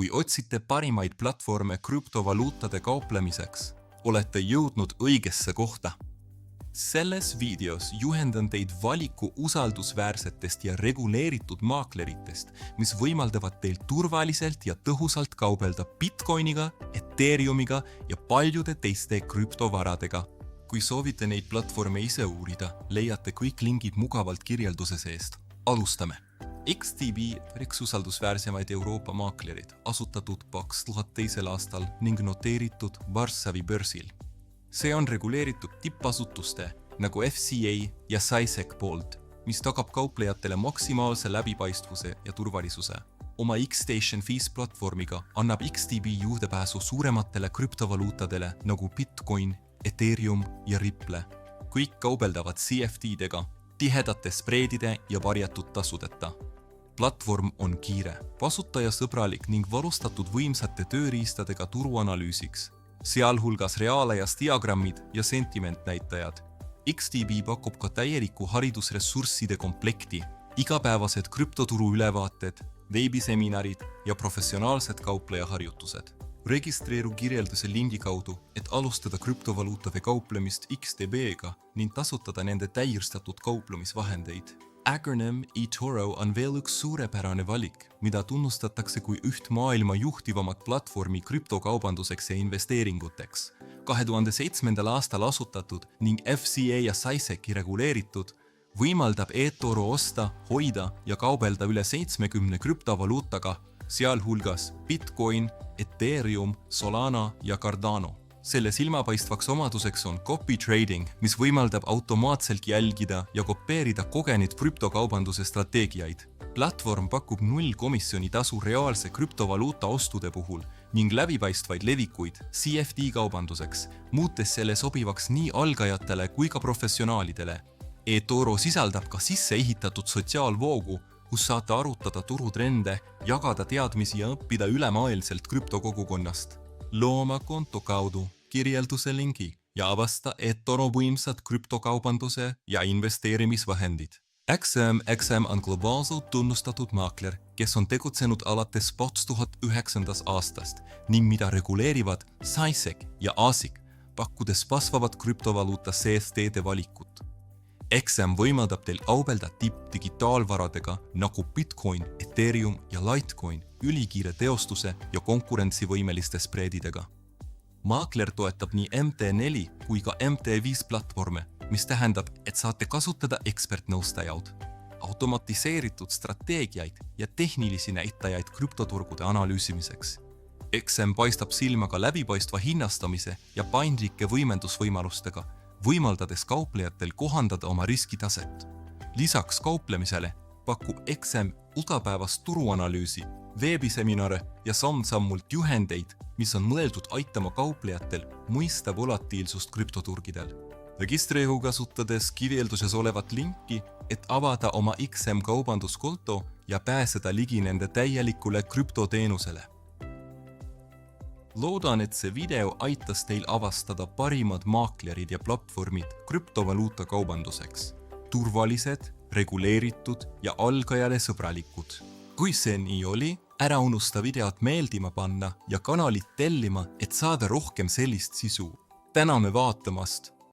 Kui otsite parimaid platvorme krüptovaluutade kauplemiseks, olete jõudnud õigesse kohta. Selles videos juhendan teid valiku usaldusväärsetest ja reguleeritud maakleritest, mis võimaldavad teil turvaliselt ja tõhusalt kaubelda Bitcoiniga, Ethereumiga ja paljude teiste krüptovaradega. Kui soovite neid platvorme ise uurida, leiate kõik lingid mugavalt kirjelduse seest. Alustame! XTB üks usaldusväärsemaid Euroopa maaklerid, asutatud 2002. aastal ning noteeritud Varssavi börsil. See on reguleeritud tippasutuste nagu FCA ja SISEC poolt, mis tagab kauplejatele maksimaalse läbipaistvuse ja turvalisuse. Oma Xstation Fees platvormiga annab XTB juurdepääsu suurematele krüptovaluutadele nagu Bitcoin, Ethereum ja Ripple. Kõik kaubeldavad CFD-dega, tihedate spreedide ja varjatud tasudeta. Platvorm on kiire, kasutajasõbralik ning varustatud võimsate tööriistadega turuanalüüsiks, sealhulgas reaalajas diagrammid ja sentimentnäitajad. XTB pakub ka täieliku haridusressursside komplekti, igapäevased krüptoturu ülevaated, veebiseminarid ja professionaalsed kauplejaharjutused. Registreeru kirjelduse lingi kaudu, et alustada krüptovaluutade kauplemist XTB-ga ning tasutada nende täiustatud kauplemisvahendeid. Acronym eToro on veel üks suurepärane valik, mida tunnustatakse kui üht maailma juhtivamat platvormi krüptokaubanduseks ja investeeringuteks. 2007. aastal asutatud ning FCA ja SISEC reguleeritud, võimaldab eToro osta, hoida ja kaubelda üle 70 krüptovaluutaga, sealhulgas Bitcoin, Ethereum, Solana ja Cardano. Selle silmapaistvaks omaduseks on copy trading, mis võimaldab automaatselt jälgida ja kopeerida kogenud krüptokaubanduse strateegiaid. Platvorm pakub 0 komisjoni tasu reaalse krüptovaluuta ostude puhul ning läbipaistvaid levikuid CFD kaubanduseks, muutes selle sobivaks nii algajatele kui ka professionaalidele. eToro sisaldab ka sisse ehitatud sotsiaalvoogu, kus saate arutada turutrende, jagada teadmisi ja õppida ülemaailmselt krüptokogukonnast. Loo oma konto kaudu kirjelduse lingi ja avasta eToro võimsad krüptokaubanduse ja investeerimisvahendid. XM on globaalselt tunnustatud maakler, kes on tegutsenud alates 2009. aastast ning mida reguleerivad SISEC ja ASIC, pakkudes kasvavat krüptovaluuta CFD-de valikut. XM võimaldab teil kaubelda tippdigitaalvaradega nagu Bitcoin, Ethereum ja Litecoin ülikiire teostuse ja konkurentsivõimeliste spreedidega. Maakler toetab nii MT4 kui ka MT5 platvorme, mis tähendab, et saate kasutada ekspertnõustajaid, automatiseeritud strateegiaid ja tehnilisi näitajaid krüptoturgude analüüsimiseks. XM paistab silma ka läbipaistva hinnastamise ja paindlike võimendusvõimalustega, võimaldades kauplejatel kohandada oma riskitaset. Lisaks kauplemisele pakub XM igapäevast turuanalüüsi, veebiseminare ja samm-sammult juhendeid, mis on mõeldud aitama kauplejatel mõista volatiilsust krüptoturgidel. Registreeru kasutades kirjelduses olevat linki, et avada oma XM kaubanduskonto ja pääseda ligi nende täielikule krüptoteenusele. Loodan, et see video aitas teil avastada parimad maaklerid ja platvormid krüptovaluuta kaubanduseks. Turvalised, reguleeritud ja algajale sõbralikud. Kui see nii oli, ära unusta videot meeldima panna ja kanalit tellima, et saada rohkem sellist sisu. Täname vaatamast!